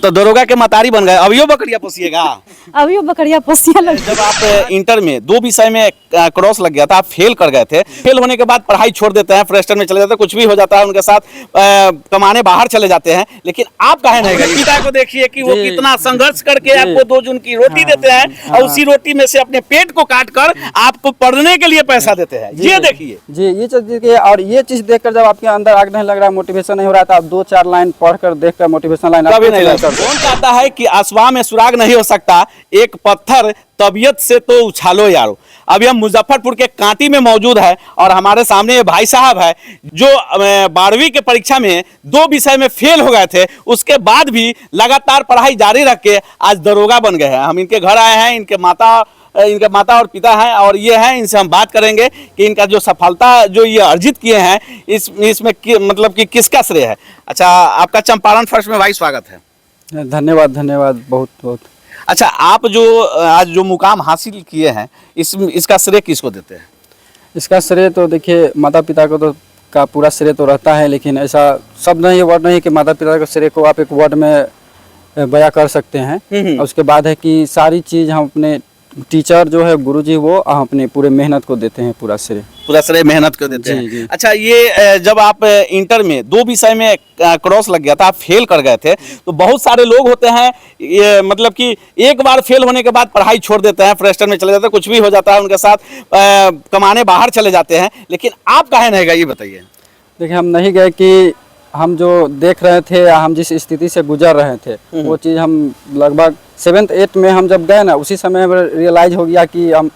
तो दरोगा के मतारी बन गए, अभियो बकरिया पोसिएगा? अभी वो बकरिया पोसिया लग। जब आप इंटर में 2 विषय में क्रॉस लग गया था, आप फेल कर गए थे, फेल होने के बाद पढ़ाई छोड़ देते हैं, फ्रेस्टर में चले जाते हैं, कुछ भी हो जाता है उनके साथ, कमाने बाहर चले जाते हैं, लेकिन आप काहे नहीं गए? पिता को देखिए कि वो कितना संघर्ष करके आपको 2 जून की रोटी देते हैं और उसी रोटी में से अपने पेट को काट कर आपको पढ़ने के लिए पैसा देते हैं। ये देखिए जी, ये चीज देखिए, और ये चीज देखकर जब आपके अंदर आग नहीं लग रहा, मोटिवेशन नहीं हो रहा था, आप 2-4 लाइन पढ़कर देखकर मोटिवेशन लाइन कभी नहीं लगता। कौन कहता है कि आसमां में सुराग नहीं हो सकता, एक पत्थर तबीयत से तो उछालो यारो। अभी हम मुजफ्फरपुर के कांटी में मौजूद है और हमारे सामने ये भाई साहब है जो 12वीं के परीक्षा में 2 विषय में फेल हो गए थे, उसके बाद भी लगातार पढ़ाई जारी रख के आज दरोगा बन गए हैं। हम इनके घर आए हैं, इनके माता और पिता हैं और ये हैं, इनसे हम बात करेंगे कि इनका जो सफलता जो ये अर्जित किए हैं इसमें मतलब कि किसका श्रेय है। अच्छा, आपका चंपारण फर्स्ट में भाई स्वागत है। धन्यवाद बहुत बहुत। अच्छा, आप जो आज जो मुकाम हासिल किए हैं इसका श्रेय किसको देते हैं? इसका श्रेय तो देखिए माता पिता को तो का पूरा श्रेय तो रहता है, लेकिन ऐसा शब्द नहीं, वर्ड नहीं कि माता पिता के श्रेय को आप एक वर्ड में बयां कर सकते हैं। और उसके बाद है कि सारी चीज़ हम अपने टीचर जो है गुरुजी, वो हम अपने पूरे मेहनत को देते हैं, पूरा श्रेय मेहनत को देते हैं। जी। अच्छा, ये जब आप इंटर में 2 विषय में क्रॉस लग गया था, आप फेल कर गए थे, तो बहुत सारे लोग होते हैं ये मतलब कि एक बार फेल होने के बाद पढ़ाई छोड़ देते हैं, फ्रेस्टर में चले जाते हैं, कुछ भी हो जाता है उनके साथ, कमाने बाहर चले जाते हैं, लेकिन आप काहे नहीं गए, ये बताइए। देखिए, हम नहीं गए कि हम जो देख रहे थे या हम जिस स्थिति से गुजर रहे थे, वो चीज़ हम लगभग 7th 8th में हम जब गए ना, उसी समय रियलाइज हो गया कि हम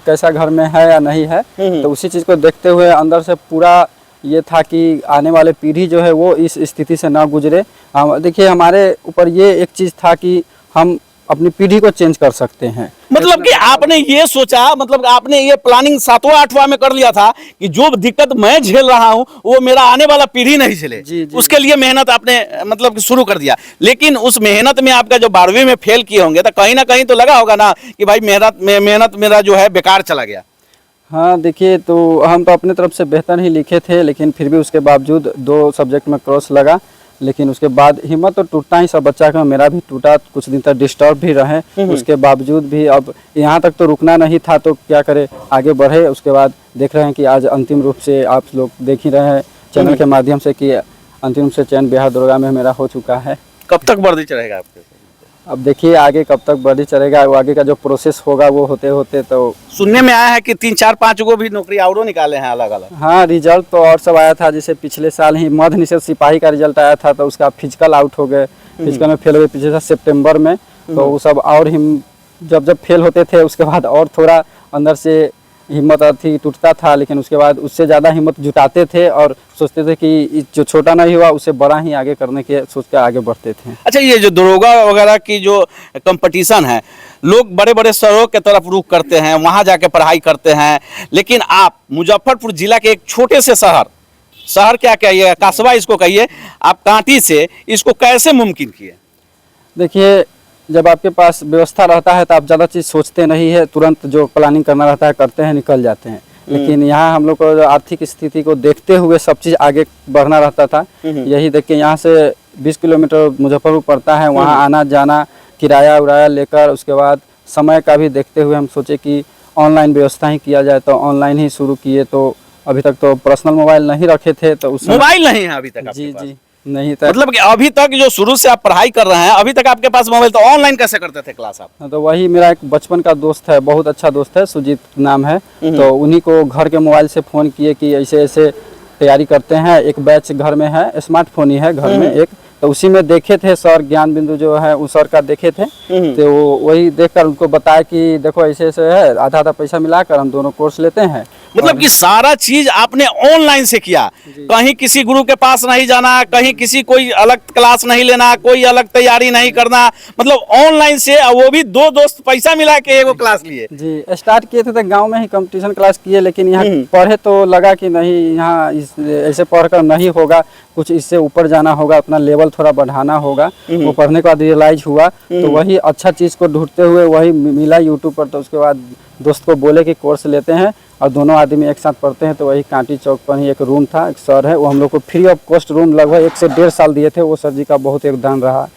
कैसा घर में है या नहीं है। तो उसी चीज़ को देखते हुए अंदर से पूरा ये था कि आने वाले पीढ़ी जो है वो इस स्थिति से ना गुजरे। देखिए, हमारे ऊपर ये एक चीज़ था कि हम अपनी पीढ़ी को चेंज कर सकते हैं। मतलब कि आपने ये सोचा, मतलब आपने ये प्लानिंग 7वां 8वां में कर लिया था कि जो दिक्कत मैं झेल रहा हूं वो मेरा आने वाला पीढ़ी नहीं झेले। जी। उसके लिए मेहनत आपने मतलब कि शुरू कर दिया, लेकिन उस मेहनत में आपका जो 12वीं में फेल किए होंगे तो कहीं ना कहीं तो लगा होगा ना कि भाई मेहनत मेरा जो है बेकार चला गया। हाँ, देखिए, तो हम तो अपने तरफ से बेहतर ही लिखे थे, लेकिन फिर भी उसके बावजूद 2 सब्जेक्ट में क्रॉस लगा। लेकिन उसके बाद हिम्मत तो टूटता ही सब बच्चा का, मेरा भी टूटा, कुछ दिन तक डिस्टर्ब भी रहे। उसके बावजूद भी अब यहाँ तक तो रुकना नहीं था, तो क्या करे, आगे बढ़े। उसके बाद देख रहे हैं कि आज अंतिम रूप से आप लोग देख ही रहे हैं चैनल के माध्यम से कि अंतिम रूप से चयन बिहार दरोगा में मेरा हो चुका है। कब तक वर्दी चढ़ेगा आपके? अब देखिए आगे कब तक वर्दी चढ़ेगा, वो आगे का जो प्रोसेस होगा वो होते होते तो। सुनने में आया है कि 3 4 5 को भी नौकरी और निकाले हैं अलग अलग। हाँ, रिजल्ट तो और सब आया था, जैसे पिछले साल ही मध्य निषेध सिपाही का रिजल्ट आया था, तो उसका फिजिकल आउट हो गए, फिजिकल में फेल हो गए पिछले साल सितंबर में। तो वो सब और हम जब फेल होते थे उसके बाद और थोड़ा अंदर से हिम्मत थी, टूटता था, लेकिन उसके बाद उससे ज़्यादा हिम्मत जुटाते थे और सोचते थे कि जो छोटा नहीं हुआ उससे बड़ा ही आगे करने के सोच के आगे बढ़ते थे। अच्छा, ये जो दरोगा वगैरह की जो कंपटीशन है, लोग बड़े बड़े शहरों के तरफ रुख करते हैं, वहाँ जाके पढ़ाई करते हैं, लेकिन आप मुजफ्फरपुर जिला के एक छोटे से शहर क्या कहिए, कस्बा इसको कहिए, आप कांटी से इसको कैसे मुमकिन किए? देखिए, जब आपके पास व्यवस्था रहता है तो आप ज़्यादा चीज़ सोचते नहीं है, तुरंत जो प्लानिंग करना रहता है करते हैं, निकल जाते हैं। लेकिन यहाँ हम लोग को जो आर्थिक स्थिति को देखते हुए सब चीज़ आगे बढ़ना रहता था। यही देख के यहाँ से 20 किलोमीटर मुजफ्फरपुर पड़ता है, वहाँ आना जाना, किराया उराया लेकर, उसके बाद समय का भी देखते हुए हम सोचे कि ऑनलाइन व्यवस्था ही किया जाए, तो ऑनलाइन ही शुरू किए। तो अभी तक तो पर्सनल मोबाइल नहीं रखे थे, तो उस मोबाइल नहीं है अभी तक? जी नहीं था। मतलब कि अभी तक जो शुरू से आप पढ़ाई कर रहे हैं अभी तक आपके पास मोबाइल, तो ऑनलाइन कैसे करते थे क्लास आप? तो वही मेरा एक बचपन का दोस्त है, बहुत अच्छा दोस्त है, सुजीत नाम है, तो उन्हीं को घर के मोबाइल से फ़ोन किए कि ऐसे ऐसे तैयारी करते हैं, एक बैच घर में है, स्मार्टफोन ही है घर में एक, तो उसी में देखे थे सर ज्ञान बिंदु जो है उस सर का देखे थे। तो वही देखकर उनको बताया कि देखो ऐसे ऐसे है, आधा आधा पैसा मिलाकर हम दोनों कोर्स लेते हैं। मतलब कि सारा चीज आपने ऑनलाइन से किया, कहीं किसी गुरु के पास नहीं जाना, कहीं किसी कोई अलग क्लास नहीं लेना, कोई अलग तैयारी नहीं करना, मतलब ऑनलाइन से, वो भी 2 दोस्त पैसा मिला के एगो क्लास लिए। जी, स्टार्ट किए थे तो गांव में ही कंपटीशन क्लास किए, लेकिन यहाँ पढ़े तो लगा कि नहीं, यहाँ ऐसे पढ़कर नहीं होगा, कुछ इससे ऊपर जाना होगा, अपना लेवल थोड़ा बढ़ाना होगा। वो पढ़ने के बाद रियलाइज हुआ, तो वही अच्छा चीज़ को ढूंढते हुए वही मिला यूट्यूब पर। तो उसके बाद दोस्त को बोले कि कोर्स लेते हैं, और दोनों आदमी एक साथ पढ़ते हैं। तो वही कांटी चौक पर ही एक रूम था, एक सर है, वो हम लोग को फ्री ऑफ कॉस्ट रूम लगभग 1 से 1.5 साल दिए थे। वो सर जी का बहुत योगदान रहा।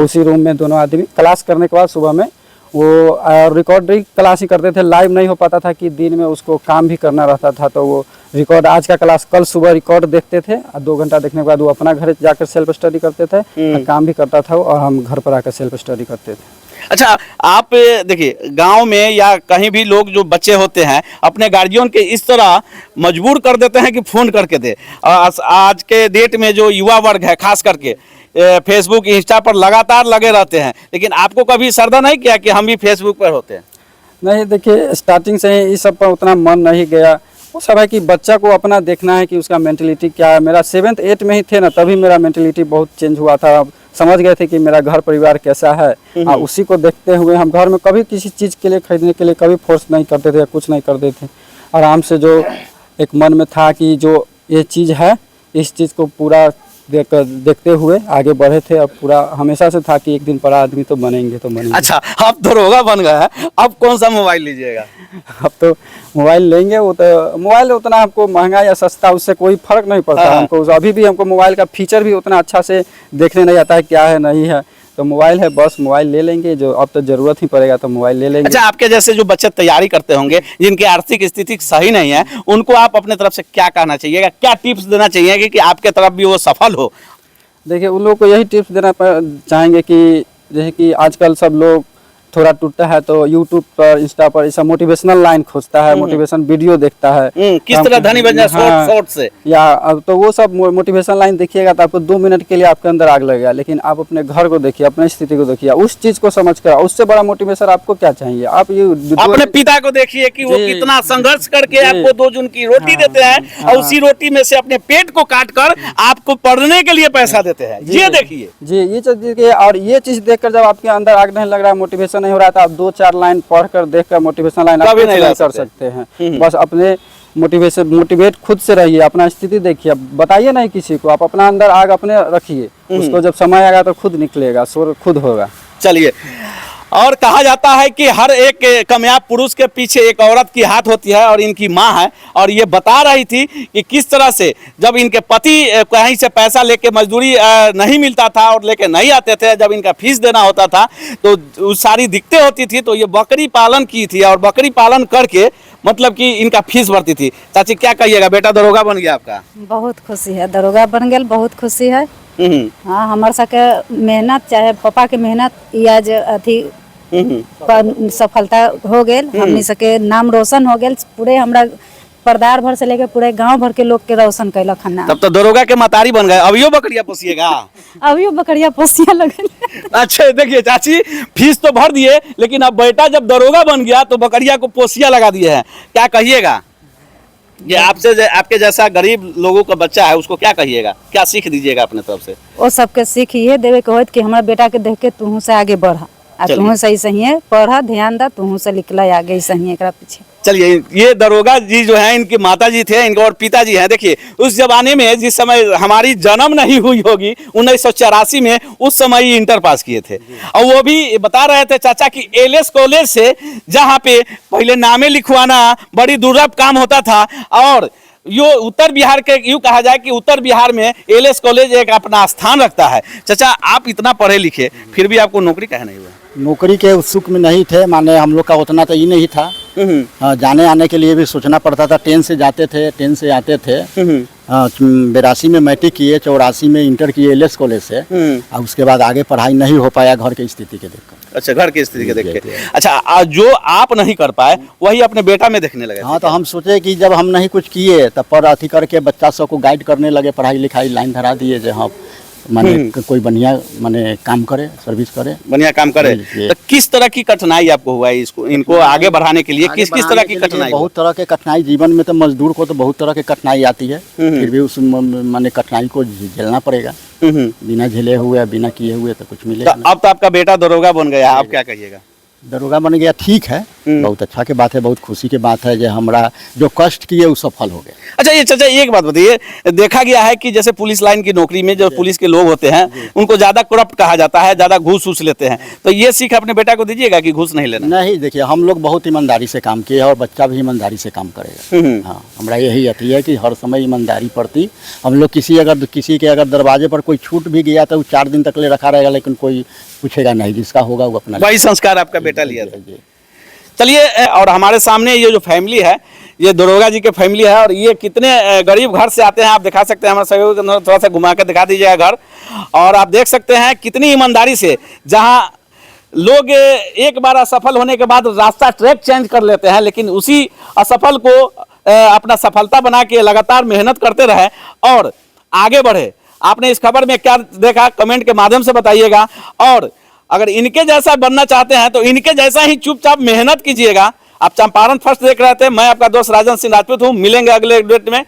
उसी रूम में दोनों आदमी क्लास करने के बाद सुबह में वो रिकॉर्डिंग क्लास ही करते थे, लाइव नहीं हो पाता था कि दिन में उसको काम भी करना रहता था। तो वो रिकॉर्ड आज का क्लास कल सुबह रिकॉर्ड देखते थे और 2 घंटा देखने के बाद वो अपना घर जाकर सेल्फ स्टडी करते थे और काम भी करता था और हम घर पर आकर सेल्फ स्टडी करते थे। अच्छा, आप देखिए गांव में या कहीं भी लोग जो बच्चे होते हैं अपने गार्जियन के इस तरह मजबूर कर देते हैं कि फ़ोन करके दे। आज के डेट में जो युवा वर्ग है खास करके फेसबुक इंस्टा पर लगातार लगे रहते हैं, लेकिन आपको कभी श्रद्धा नहीं किया कि हम भी फेसबुक पर होते हैं? नहीं, देखिए स्टार्टिंग से ही इस सब पर उतना मन नहीं गया। वो सब है कि बच्चा को अपना देखना है कि उसका मेंटलिटी क्या है। मेरा 7th 8th में ही थे ना, तभी मेरा मेंटलिटी बहुत चेंज हुआ था। अब समझ गए थे कि मेरा घर परिवार कैसा है और उसी को देखते हुए हम घर में कभी किसी चीज़ के लिए खरीदने के लिए कभी फोर्स नहीं करते थे या कुछ नहीं करते थे। आराम से जो एक मन में था कि जो ये चीज़ है इस चीज़ को पूरा देखते हुए आगे बढ़े थे। अब पूरा हमेशा से था कि एक दिन बड़ा आदमी तो बनेंगे तो बनेंगे। अच्छा, अब दरोगा बन गया है, अब कौन सा मोबाइल लीजिएगा? अब तो मोबाइल लेंगे। वो तो मोबाइल उतना हमको महंगा या सस्ता उससे कोई फर्क नहीं पड़ता। हमको अभी भी हमको मोबाइल का फीचर भी उतना अच्छा से देखने नहीं आता है क्या है नहीं है। तो मोबाइल है, बस मोबाइल ले लेंगे। जो अब तो जरूरत ही पड़ेगा तो मोबाइल ले लेंगे। अच्छा, आपके जैसे जो बच्चे तैयारी करते होंगे जिनकी आर्थिक स्थिति सही नहीं है, उनको आप अपने तरफ से क्या कहना चाहिएगा, क्या टिप्स देना चाहिए कि आपके तरफ भी वो सफल हो? देखिए उन लोगों को यही टिप्स देना चाहेंगे कि जैसे कि आजकल सब लोग थोड़ा टूटता है तो यूट्यूब पर इंस्टा पर ऐसा मोटिवेशनल लाइन खोजता है, मोटिवेशन वीडियो देखता है किस तरह धनी बन जाए शॉर्ट से, या अब तो वो सब मोटिवेशन लाइन देखिएगा तो आपको 2 मिनट के लिए आपके अंदर आग लगेगा। लेकिन आप अपने घर को देखिए, अपनी स्थिति को देखिए, उस चीज को समझ कर उससे बड़ा मोटिवेशन आपको क्या चाहिए? आप ये अपने पिता को देखिए कि वो कितना संघर्ष करके आपको 2 जून की रोटी देते हैं और उसी रोटी में से अपने पेट को काट कर आपको पढ़ने के लिए पैसा देते हैं। ये देखिए जी, ये चीज देखिए। और ये चीज देखकर जब आपके अंदर आग नहीं लग रहा है, मोटिवेशन नहीं हो रहा था, आप 2-4 लाइन पढ़कर देखकर मोटिवेशन लाइन आप नहीं कर सकते हैं। बस अपने मोटिवेट खुद से रहिए, अपना स्थिति देखिए, बताइए नहीं किसी को, आप अपना अंदर आग अपने रखिए। उसको जब समय आएगा तो खुद निकलेगा, शोर खुद होगा। चलिए, और कहा जाता है कि हर एक कामयाब पुरुष के पीछे एक औरत की हाथ होती है और इनकी माँ है। और ये बता रही थी कि किस तरह से जब इनके पति कहीं से पैसा लेके मजदूरी नहीं मिलता था और लेके नहीं आते थे, जब इनका फीस देना होता था तो सारी दिक्कतें होती थी, तो ये बकरी पालन की थी और बकरी पालन करके मतलब कि इनका फीस भरती थी। चाची क्या कहिएगा, बेटा दरोगा बन गया आपका? बहुत खुशी है, दरोगा बन गया, बहुत खुशी है। हाँ, हमारे सके मेहनत चाहे पापा के मेहनत या जो अथी सफलता हो गए, हमनी सके नाम रोशन हो गए। पूरे हमरा परदार भर से लेके पूरे गांव भर के लोग के रोशन कैलक हन। तब तो दरोगा के मतारी बन गए। अभियो बकरिया पोसिएगा? अभियो बकरिया पोसिया लगे। अच्छा, देखिए चाची, फीस तो भर दिए, लेकिन अब बेटा जब दरोगा बन गया तो बकरिया को पोसिया लगा दिए हैं। क्या कहिएगा? ये आपसे आपके जैसा गरीब लोगों का बच्चा है, उसको क्या कहिएगा, क्या सीख दीजिएगा अपने तरफ से? वो सबके सीख ये देवे के होत कि हमारा बेटा के देख के तू से आगे बढ़ा, तू सही सही है पढ़ा, ध्यान दा, तू से निकला आगे सही है पीछे। चलिए, ये दरोगा जी जो हैं इनके माता जी थे, इनके और पिताजी हैं। देखिए उस जमाने में जिस समय हमारी जन्म नहीं हुई होगी 1984 में, उस समय ही इंटर पास किए थे। और वो भी बता रहे थे चाचा कि एलएस कॉलेज से, जहाँ पे पहले नामे लिखवाना बड़ी दुर्लभ काम होता था, और यो उत्तर बिहार के यूँ कहा जाए कि उत्तर बिहार में एलएस कॉलेज एक अपना स्थान रखता है। चाचा, आप इतना पढ़े लिखे फिर भी आपको नौकरी काहे नहीं हुआ? नौकरी के उत्सुक में नहीं थे, माने हम लोग का उतना तो ये नहीं था। जाने आने के लिए भी सोचना पड़ता था। ट्रेन से जाते थे, ट्रेन से आते थे। 82 में मैट्रिक किए, 84 में इंटर किए एलएस कॉलेज से, और उसके बाद आगे पढ़ाई नहीं हो पाया घर की स्थिति के देखकर। अच्छा, घर की स्थिति के देख के। अच्छा, जो आप नहीं कर पाए वही अपने बेटा में देखने लगे? हाँ, तो हम सोचे कि जब हम नहीं कुछ किए तब पर अथी करके बच्चा सब को गाइड करने लगे, पढ़ाई लिखाई लाइन धरा दिए जो हाँ माने कोई बढ़िया माने काम करे, सर्विस करे, बढ़िया काम करे। तो किस तरह की कठिनाई आपको हुआ है इसको इनको आगे बढ़ाने के लिए? किस तरह की कठिनाई? बहुत तरह के कठिनाई जीवन में, तो मजदूर को तो बहुत तरह की कठिनाई आती है, फिर भी उस माने कठिनाई को झेलना पड़ेगा। बिना झेले हुए, बिना किए हुए तो कुछ मिलेगा। अब तो आपका बेटा दरोगा बन गया, आप क्या कहिएगा? दरोगा बन गया, ठीक है। बहुत अच्छा के बात है, बहुत खुशी के बात है जो हमरा जो कष्ट किए वो सफल हो गए। अच्छा ये चाचा एक बात बताइए, देखा गया है कि जैसे पुलिस लाइन की नौकरी में जो पुलिस के लोग होते हैं उनको ज्यादा करप्ट कहा जाता है, ज्यादा घूस घूस लेते हैं, तो ये सीख अपने बेटा को दीजिएगा कि घूस नहीं लेना। नहीं देखिए, हम लोग बहुत ईमानदारी से काम किए और बच्चा भी ईमानदारी से काम करेगा। हाँ, हमारा यही अथी है कि हर समय ईमानदारी प्रति हम लोग किसी के अगर दरवाजे पर कोई छूट भी गया तो 4 दिन तक ले रखा रहेगा, लेकिन कोई पूछेगा नहीं, जिसका होगा वो अपना। वही संस्कार आपका बेटा लिया था। जी। चलिए, और हमारे सामने ये जो फैमिली है, ये दरोगा जी के फैमिली है, और ये कितने गरीब घर से आते हैं आप दिखा सकते हैं, हमारे सहयोग के अंदर थोड़ा सा घुमा कर दिखा दीजिएगा घर, और आप देख सकते हैं कितनी ईमानदारी से, जहां लोग एक बार असफल होने के बाद रास्ता ट्रैक चेंज कर लेते हैं, लेकिन उसी असफल को अपना सफलता बना के लगातार मेहनत करते रहे और आगे बढ़े। आपने इस खबर में क्या देखा, कमेंट के माध्यम से बताइएगा, और अगर इनके जैसा बनना चाहते हैं तो इनके जैसा ही चुपचाप मेहनत कीजिएगा। आप चंपारण फर्स्ट देख रहे थे, मैं आपका दोस्त राजन सिंह राजपूत हूँ। मिलेंगे अगले अपडेट में।